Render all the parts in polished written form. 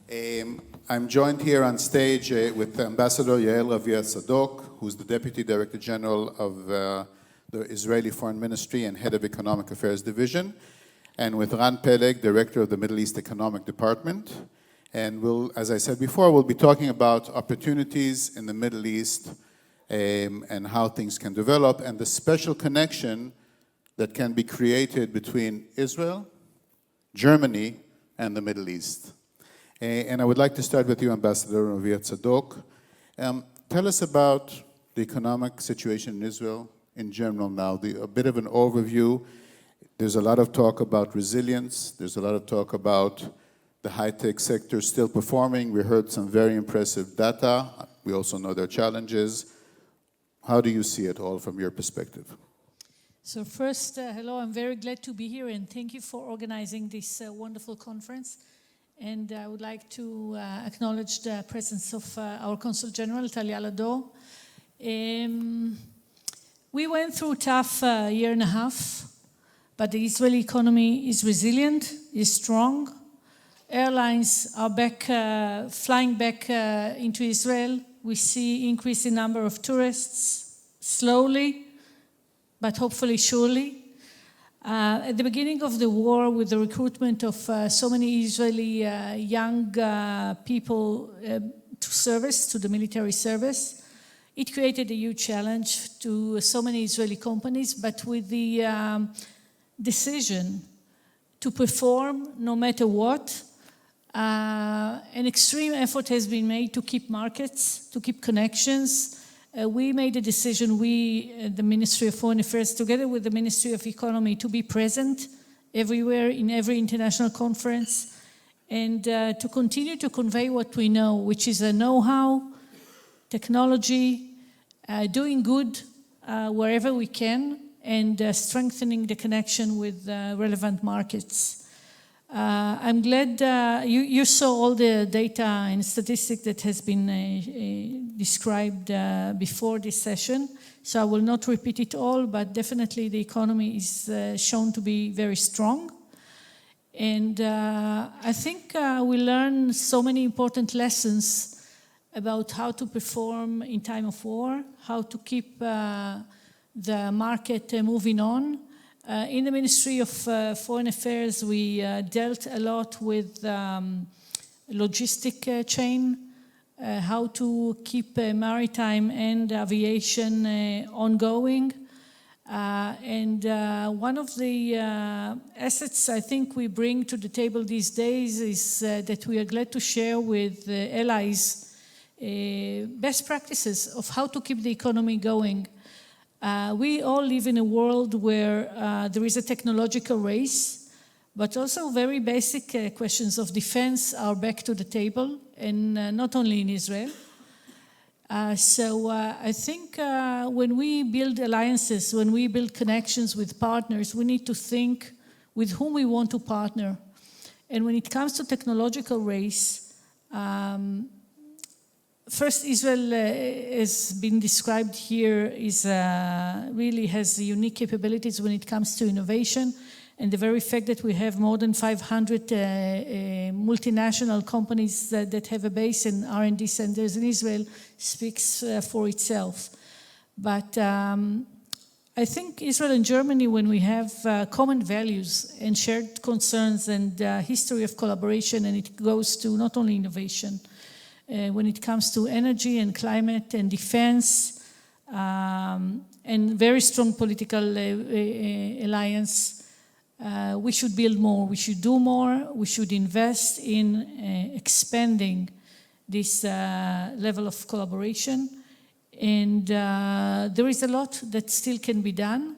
I'm joined here on stage with Ambassador Yael Ravia-Zadok, who's the Deputy Director General of the Israeli Foreign Ministry and Head of Economic Affairs Division, and with Peleg, Director of the Middle East Economic Department. And as I said before, we'll be talking about opportunities in the Middle East and how things can develop, and the special connection that can be created between Israel, Germany, and the Middle East. And I would like to start with you, Ambassador Ravia-Zadok. Tell us about the economic situation in Israel in general now, a bit of an overview. There's a lot of talk about resilience. There's a lot of talk about the high-tech sector still performing. We heard some very impressive data. We also know there are challenges. How do you see it all from your perspective? So first, hello, I'm very glad to be here, and thank you for organizing this wonderful conference. And I would like to acknowledge the presence of our Consul General, Talia Lado. We went through a tough year and a half, but the Israeli economy is resilient, is strong. Airlines are back, flying back into Israel. We see increase in number of tourists, slowly, but hopefully surely. At the beginning of the war, with the recruitment of so many Israeli young people to the military service, it created a huge challenge to so many Israeli companies, but with the decision to perform no matter what, an extreme effort has been made to keep markets, to keep connections. We made a decision, the Ministry of Foreign Affairs, together with the Ministry of Economy, to be present everywhere in every international conference and to continue to convey what we know, which is a know-how, technology, doing good wherever we can, and strengthening the connection with relevant markets. I'm glad you saw all the data and statistics that has been described before this session, so I will not repeat it all, but definitely the economy is shown to be very strong. And I think we learn so many important lessons about how to perform in time of war, how to keep the market moving on. In the Ministry of Foreign Affairs, we dealt a lot with logistic chain, how to keep maritime and aviation ongoing. And one of the assets I think we bring to the table these days is that we are glad to share with allies best practices of how to keep the economy going. We all live in a world where there is a technological race, but also very basic questions of defense are back to the table, and not only in Israel. So I think when we build alliances, when we build connections with partners, we need to think with whom we want to partner. And when it comes to technological race, first, Israel has been described here really has unique capabilities when it comes to innovation, and the very fact that we have more than 500 multinational companies that have a base in R&D centers in Israel speaks for itself. But I think Israel and Germany, when we have common values and shared concerns and history of collaboration, and it goes to not only innovation, when it comes to energy and climate and defense, and very strong political alliance, we should build more, we should do more, we should invest in expanding this level of collaboration. And there is a lot that still can be done.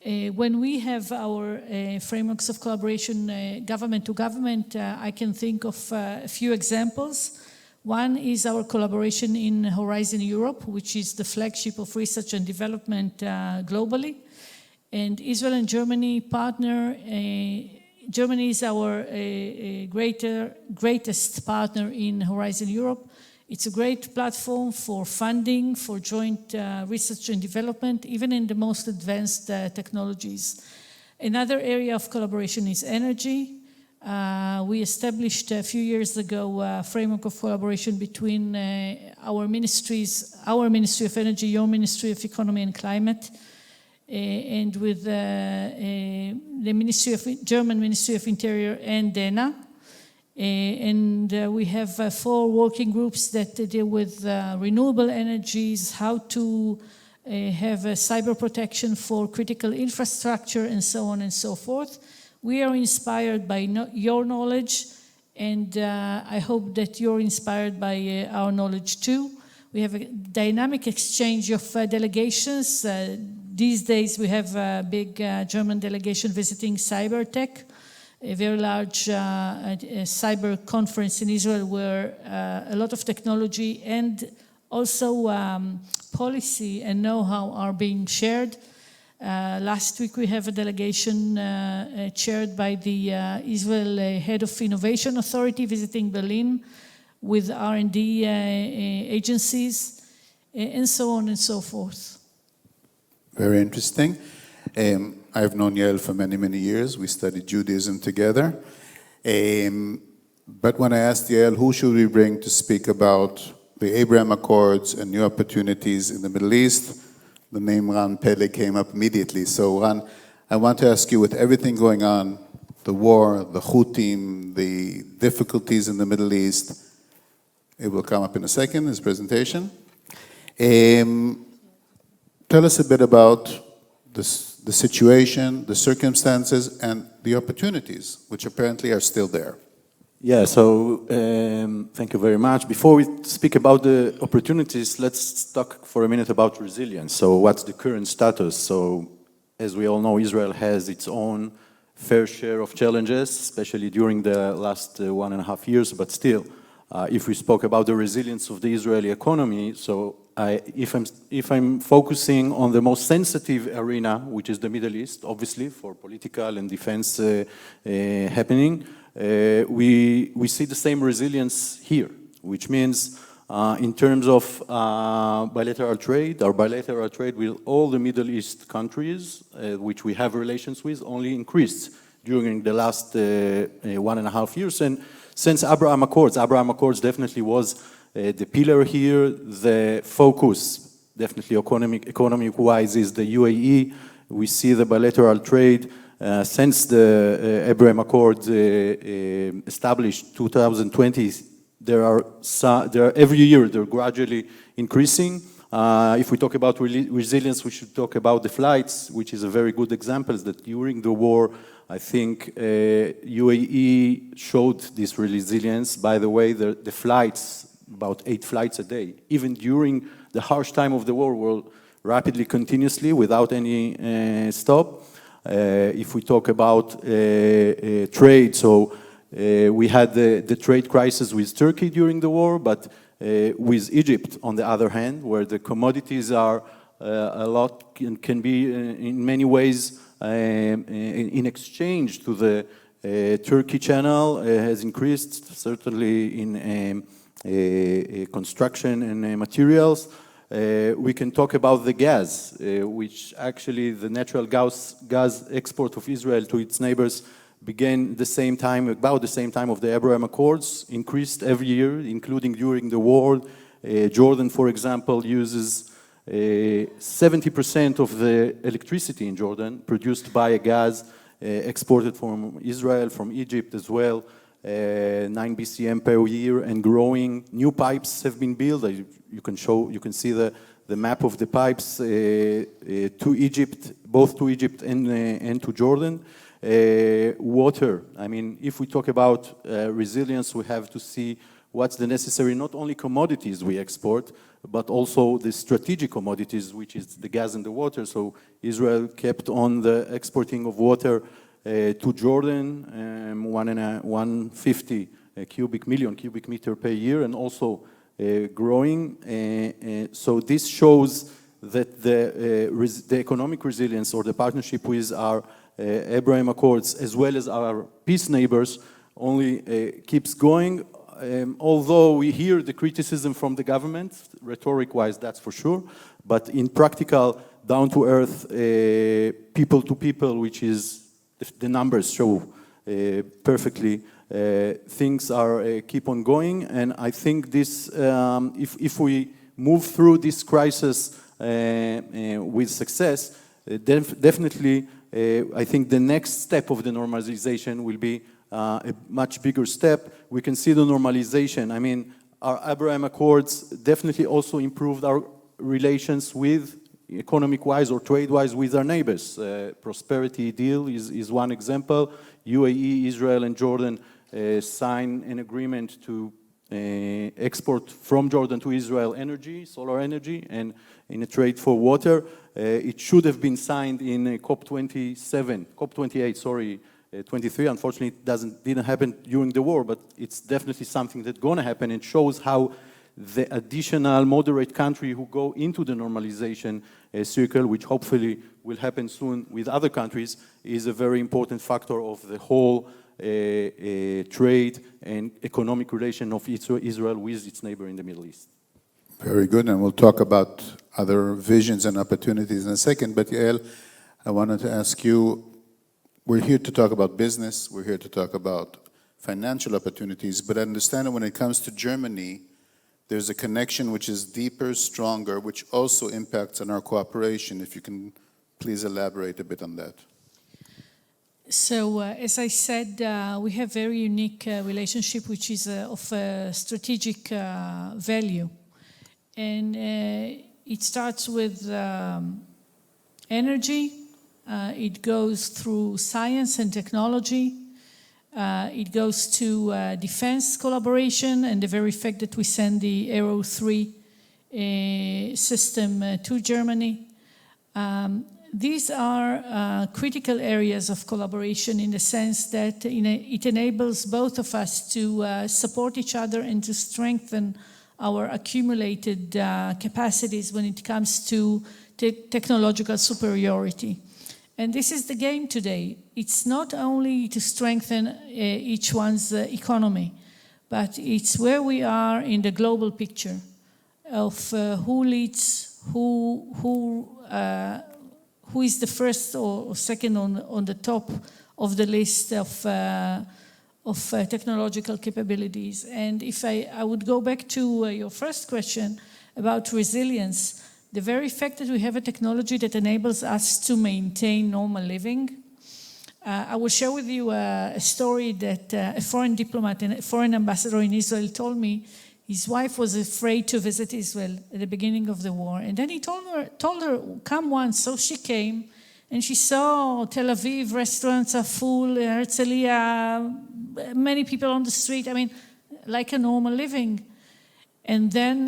When we have our frameworks of collaboration, government to government, I can think of a few examples. One is our collaboration in Horizon Europe, which is the flagship of research and development globally. And Israel and Germany partner. Germany is our greatest partner in Horizon Europe. It's a great platform for funding, for joint research and development, even in the most advanced technologies. Another area of collaboration is energy. We established a few years ago a framework of collaboration between our ministries, our Ministry of Energy, your Ministry of Economy and Climate, and with the German Ministry of Interior and DENA. We have 4 working groups that deal with renewable energies, how to have cyber protection for critical infrastructure, and so on and so forth. We are inspired by your knowledge, and I hope that you're inspired by our knowledge too. We have a dynamic exchange of delegations. These days we have a big German delegation visiting CyberTech, a very large cyber conference in Israel where a lot of technology and also policy and know-how are being shared. Last week we have a delegation chaired by the Israel Head of Innovation Authority visiting Berlin with R&D agencies, and so on and so forth. Very interesting. I've known Yael for many, many years. We studied Judaism together. But when I asked Yael, who should we bring to speak about the Abraham Accords and new opportunities in the Middle East, the name Ran Peleg came up immediately. So Ran, I want to ask you, with everything going on, the war, the Houthim, the difficulties in the Middle East, it will come up in a second, his presentation. Tell us a bit about the situation, the circumstances, and the opportunities, which apparently are still there. Yeah, so thank you very much. Before we speak about the opportunities, let's talk for a minute about resilience. So what's the current status? So as we all know, Israel has its own fair share of challenges, especially during the last 1.5 years, but still, if we spoke about the resilience of the Israeli economy, so if I'm focusing on the most sensitive arena, which is the Middle East, obviously, for political and defense happening, we see the same resilience here, which means in terms of bilateral trade, our bilateral trade with all the Middle East countries, which we have relations with, only increased during the last 1.5 years. And since Abraham Accords definitely was the pillar here. The focus, definitely economic-wise, is the UAE. We see the bilateral trade since the Abraham Accords established 2020. There are every year they're gradually increasing. If we talk about resilience, we should talk about the flights, which is a very good example. That during the war, I think UAE showed this resilience. By the way, the flights, about 8 flights a day, even during the harsh time of the war, were rapidly, continuously, without any stop. If we talk about trade, so we had the trade crisis with Turkey during the war, but with Egypt, on the other hand, where the commodities are a lot, can be in many ways in exchange to the Turkey channel, has increased, certainly in construction and materials. We can talk about the gas, which actually the natural gas export of Israel to its neighbors began the same time, about the same time of the Abraham Accords, increased every year, including during the war. Jordan, for example, uses 70% of the electricity in Jordan produced by a gas exported from Israel, from Egypt as well, 9 BCM per year and growing. New pipes have been built. You can see the map of the pipes to Egypt, both to Egypt and to Jordan. Water. I mean, if we talk about resilience, we have to see what's the necessary, not only commodities we export, but also the strategic commodities, which is the gas and the water. So Israel kept on the exporting of water to Jordan, 150 million cubic meter per year, and also growing. So this shows that the economic resilience or the partnership with our Abraham Accords, as well as our peace neighbors, only keeps going. Although we hear the criticism from the government, rhetoric-wise, that's for sure, but in practical, down-to-earth, people-to-people, which is the numbers show, perfectly. Things are keep on going, and I think this, if we move through this crisis with success, definitely, I think the next step of the normalization will be a much bigger step. We can see the normalization. I mean, our Abraham Accords definitely also improved our relations with, economic-wise or trade-wise, with our neighbors. Prosperity deal is one example. UAE, Israel, and Jordan signed an agreement to export from Jordan to Israel energy, solar energy, and in a trade for water. It should have been signed in COP28, sorry, 23. Unfortunately, it didn't happen during the war, but it's definitely something that's going to happen, and shows how the additional moderate country who go into the normalization circle, which hopefully will happen soon with other countries, is a very important factor of the whole trade and economic relation of Israel with its neighbor in the Middle East. Very good, and we'll talk about other visions and opportunities in a second. But Yael, I wanted to ask you, we're here to talk about business, we're here to talk about financial opportunities, but I understand that when it comes to Germany, there's a connection which is deeper, stronger, which also impacts on our cooperation. If you can please elaborate a bit on that. So, as I said, we have very unique relationship, which is of strategic value. And it starts with energy, it goes through science and technology, it goes to defense collaboration, and the very fact that we send the Arrow 3 system to Germany. These are critical areas of collaboration in the sense that it enables both of us to support each other and to strengthen our accumulated capacities when it comes to technological superiority. And this is the game today. It's not only to strengthen each one's economy, but it's where we are in the global picture of who leads, who is the first or second on the top of the list of technological capabilities. And if I would go back to your first question about resilience, the very fact that we have a technology that enables us to maintain normal living. I will share with you a story that a foreign diplomat and a foreign ambassador in Israel told me. His wife was afraid to visit Israel at the beginning of the war. And then he told her, come once. So she came, and she saw Tel Aviv, restaurants are full, Herzliya, many people on the street. I mean, like a normal living. And then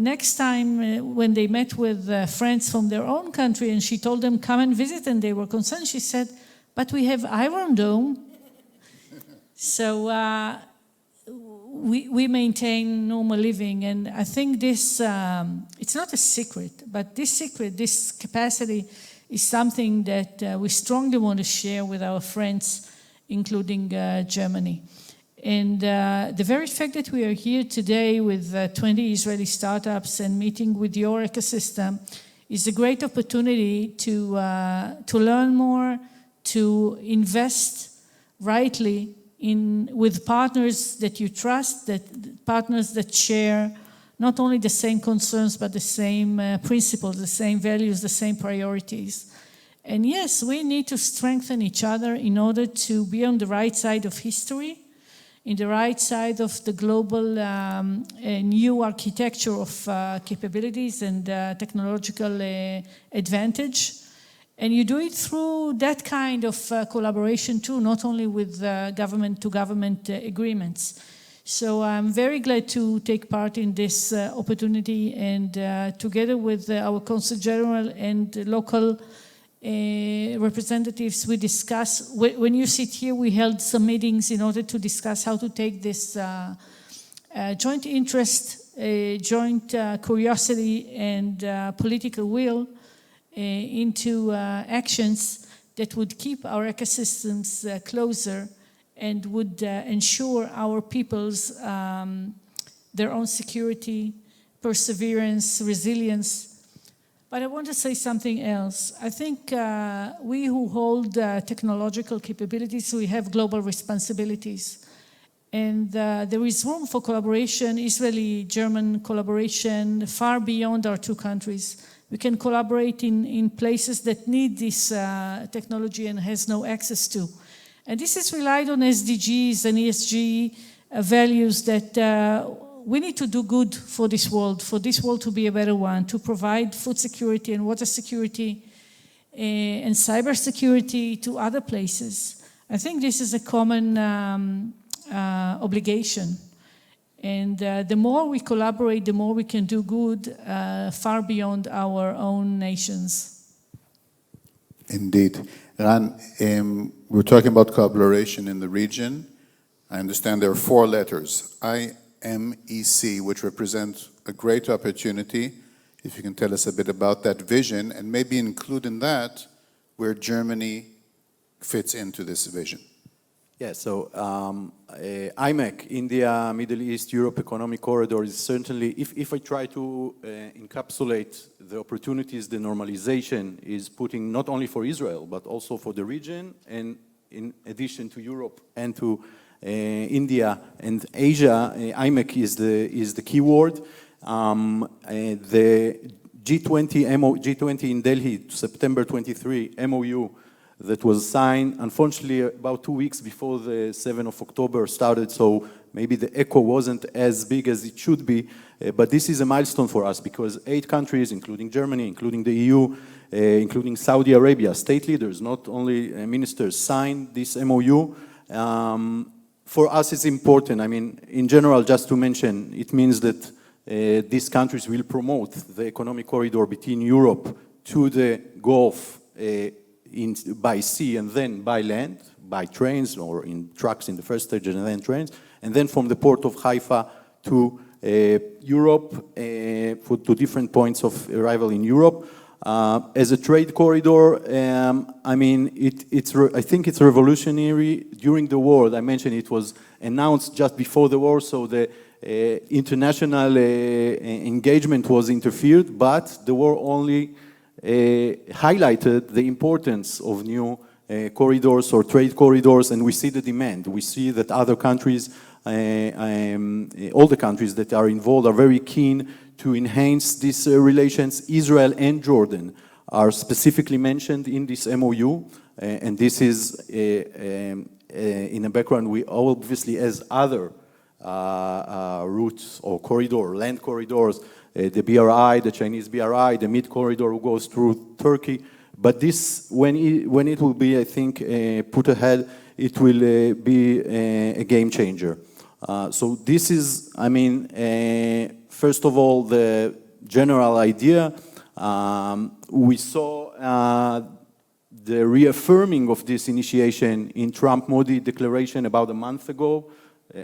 next time when they met with friends from their own country, and she told them, come and visit, and they were concerned, she said, but we have Iron Dome. So we maintain normal living, and I think this, it's not a secret, but this capacity is something that we strongly want to share with our friends, including Germany. And the very fact that we are here today with 20 Israeli startups and meeting with your ecosystem is a great opportunity to learn more, to invest rightly with partners that you trust, partners that share not only the same concerns, but the same principles, the same values, the same priorities. And yes, we need to strengthen each other in order to be on the right side of history, in the right side of the global new architecture of capabilities and technological advantage. And you do it through that kind of collaboration too, not only with government-to-government agreements. So I'm very glad to take part in this opportunity, and together with our Consul General and local representatives, we discuss. When you sit here, we held some meetings in order to discuss how to take this joint interest, joint curiosity, and political will into actions that would keep our ecosystems closer and would ensure our people's their own security, perseverance, resilience. But I want to say something else. I think we who hold technological capabilities, we have global responsibilities. And there is room for collaboration, Israeli-German collaboration, far beyond our two countries. We can collaborate in places that need this technology and has no access to. And this is relied on SDGs and ESG values that we need to do good for this world to be a better one, to provide food security and water security and cyber security to other places. I think this is a common obligation. And the more we collaborate, the more we can do good far beyond our own nations. Indeed. Ran, we're talking about collaboration in the region. I understand there are 4 letters, IMEC, which represent a great opportunity. If you can tell us a bit about that vision and maybe include in that where Germany fits into this vision. Yeah, so IMEC, India, Middle East, Europe Economic Corridor is certainly, if I try to encapsulate the opportunities, the normalization is putting not only for Israel, but also for the region, and in addition to Europe and to India and Asia, IMEC is the key word. The G20 in Delhi, September 23, MOU, that was signed, unfortunately, about 2 weeks before the 7th of October started, so maybe the echo wasn't as big as it should be, but this is a milestone for us because 8 countries, including Germany, including the EU, including Saudi Arabia, state leaders, not only ministers, signed this MOU. For us, it's important. I mean, in general, just to mention, it means that these countries will promote the economic corridor between Europe to the Gulf by sea and then by land, by trains or in trucks in the first stage and then trains, and then from the port of Haifa to Europe, to different points of arrival in Europe. As a trade corridor, I mean, I think it's revolutionary. During the war, I mentioned it was announced just before the war, so the international engagement was interfered, but the war only highlighted the importance of new corridors or trade corridors, and we see the demand. We see that other countries, all the countries that are involved are very keen to enhance these relations. Israel and Jordan are specifically mentioned in this MOU, and this is in a background we obviously as other routes or land corridors, the BRI, the Chinese BRI, the mid corridor who goes through Turkey. But this, when it will be, I think, put ahead, it will be a game changer. So this is, I mean, first of all, the general idea. We saw the reaffirming of this initiation in Trump-Modi declaration about a month ago.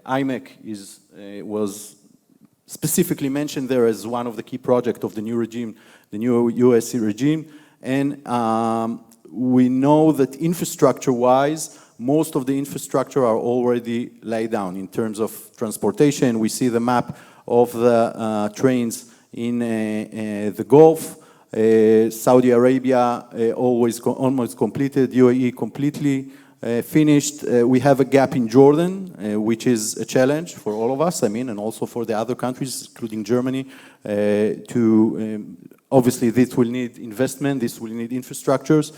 IMEC was specifically mentioned there as one of the key projects of the new regime, the new US regime. And we know that infrastructure-wise, most of the infrastructure are already laid down in terms of transportation. We see the map of the trains in the Gulf. Saudi Arabia almost completed, UAE completely finished. We have a gap in Jordan, which is a challenge for all of us, I mean, and also for the other countries, including Germany, obviously this will need investment, this will need infrastructures,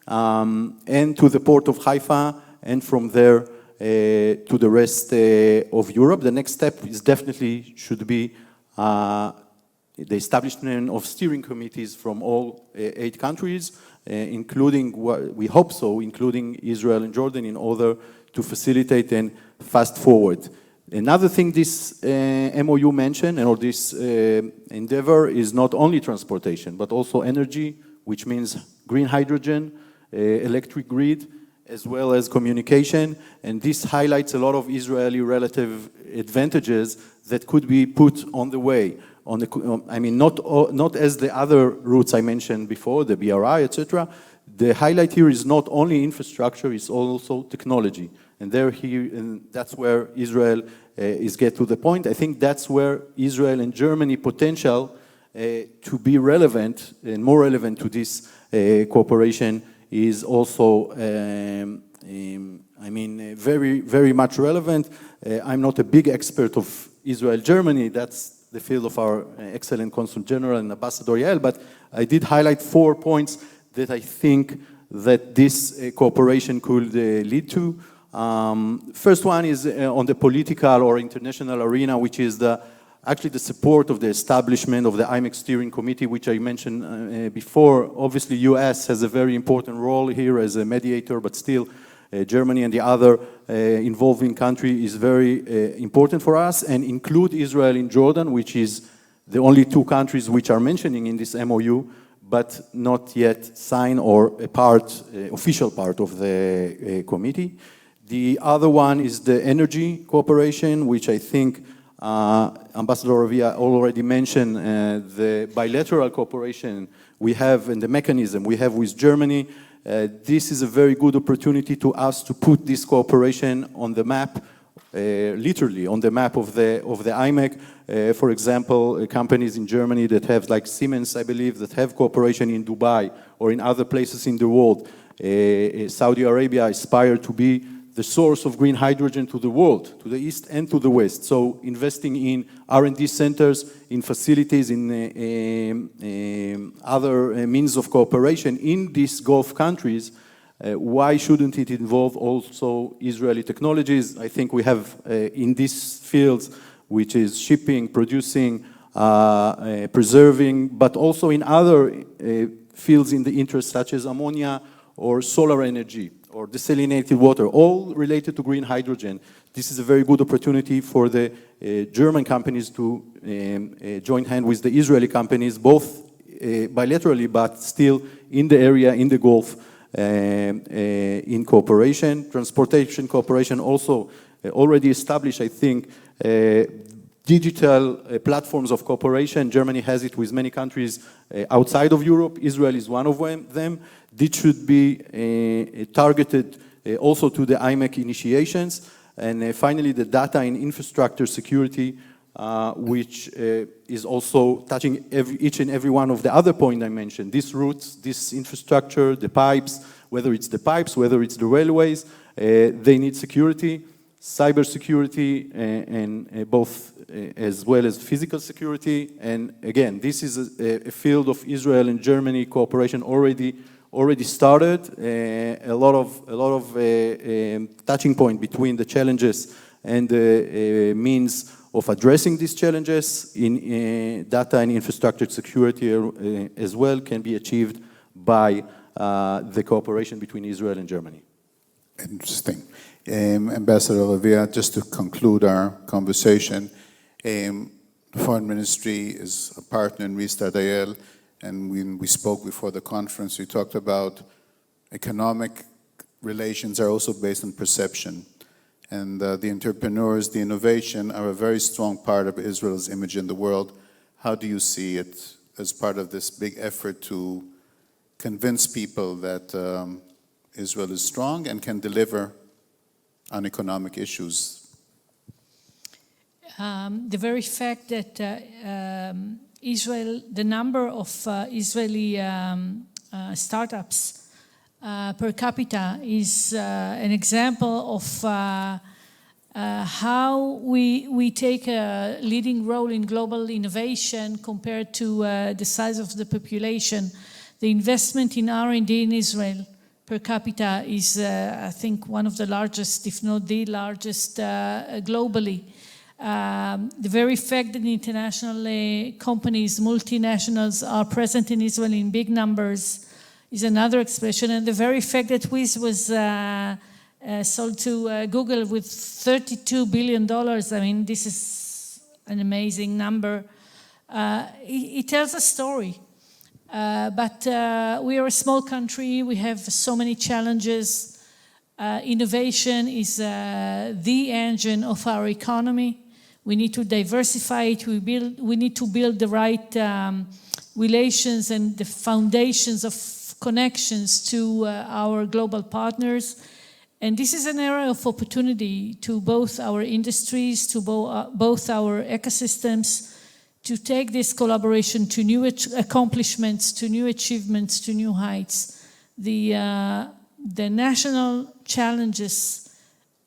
and to the port of Haifa, and from there to the rest of Europe. The next step is definitely should be the establishment of steering committees from all 8 countries, including, we hope so, including Israel and Jordan, in order to facilitate and fast forward. Another thing this MOU mentioned, or this endeavor, is not only transportation, but also energy, which means green hydrogen, electric grid, as well as communication. And this highlights a lot of Israeli relative advantages that could be put on the way. I mean, not as the other routes I mentioned before, the BRI, etc. The highlight here is not only infrastructure, it's also technology. And that's where Israel is get to the point. I think that's where Israel and Germany potential to be relevant and more relevant to this cooperation is also, very, very much relevant. I'm not a big expert of Israel-Germany. That's the field of our excellent Consul General and Ambassador Yael, but I did highlight 4 points that I think that this cooperation could lead to. First one is on the political or international arena, which is actually the support of the establishment of the IMEC Steering Committee, which I mentioned before. Obviously, US has a very important role here as a mediator, but still Germany and the other involving country is very important for us, and include Israel and Jordan, which is the only 2 countries which are mentioning in this MOU, but not yet signed or a part, official part of the committee. The other one is the energy cooperation, which I think Ambassador Ravia already mentioned, the bilateral cooperation we have and the mechanism we have with Germany. This is a very good opportunity to us to put this cooperation on the map, literally on the map of the IMEC. For example, companies in Germany that have, like Siemens, I believe, that have cooperation in Dubai or in other places in the world. Saudi Arabia aspire to be the source of green hydrogen to the world, to the east and to the west. So investing in R&D centers, in facilities, in other means of cooperation in these Gulf countries, why shouldn't it involve also Israeli technologies? I think we have in these fields, which is shipping, producing, preserving, but also in other fields in the interest such as ammonia or solar energy, or desalinated water, all related to green hydrogen. This is a very good opportunity for the German companies to join hand with the Israeli companies, both bilaterally, but still in the area, in the Gulf, in cooperation. Transportation cooperation also already established, I think, digital platforms of cooperation. Germany has it with many countries outside of Europe. Israel is one of them. This should be targeted also to the IMEC initiations. And finally, the data and infrastructure security, which is also touching each and every one of the other points I mentioned. These routes, this infrastructure, the pipes, whether it's the pipes, whether it's the railways, they need security, cyber security, and both as well as physical security. And again, this is a field of Israel and Germany cooperation already started. A lot of touching point between the challenges and the means of addressing these challenges in data and infrastructure security as well can be achieved by the cooperation between Israel and Germany. Interesting. Ambassador Ravia, just to conclude our conversation, the Foreign Ministry is a partner in Restart Yael, and when we spoke before the conference, we talked about economic relations are also based on perception. And the entrepreneurs, the innovation are a very strong part of Israel's image in the world. How do you see it as part of this big effort to convince people that Israel is strong and can deliver on economic issues? The very fact that Israel, the number of Israeli startups per capita is an example of how we take a leading role in global innovation compared to the size of the population. The investment in R&D in Israel per capita is, I think, one of the largest, if not the largest, globally. The very fact that international companies, multinationals, are present in Israel in big numbers is another expression. And the very fact that Wiz was sold to Google with $32 billion, I mean, this is an amazing number. It tells a story. But we are a small country. We have so many challenges. Innovation is the engine of our economy. We need to diversify it. We need to build the right relations and the foundations of connections to our global partners. And this is an area of opportunity to both our industries, to both our ecosystems, to take this collaboration to new accomplishments, to new achievements, to new heights. The national challenges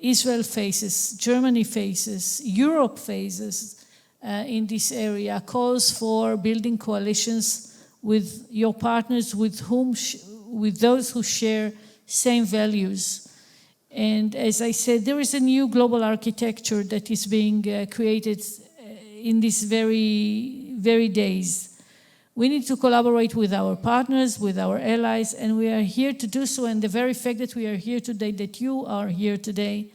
Israel faces, Germany faces, Europe faces in this area calls for building coalitions with your partners, with those who share same values. And as I said, there is a new global architecture that is being created in these very days. We need to collaborate with our partners, with our allies, and we are here to do so. And the very fact that we are here today, that you are here today,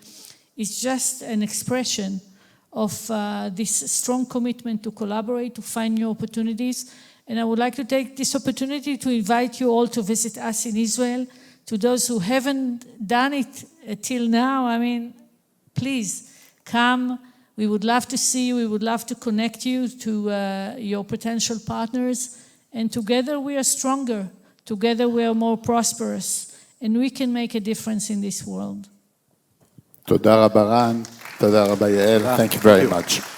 is just an expression of this strong commitment to collaborate, to find new opportunities. And I would like to take this opportunity to invite you all to visit us in Israel. To those who haven't done it till now, I mean, please come. We would love to see you. We would love to connect you to your potential partners. And together we are stronger. Together we are more prosperous. And we can make a difference in this world. תודה רבה רן, תודה רבה יעל. Thank you very much.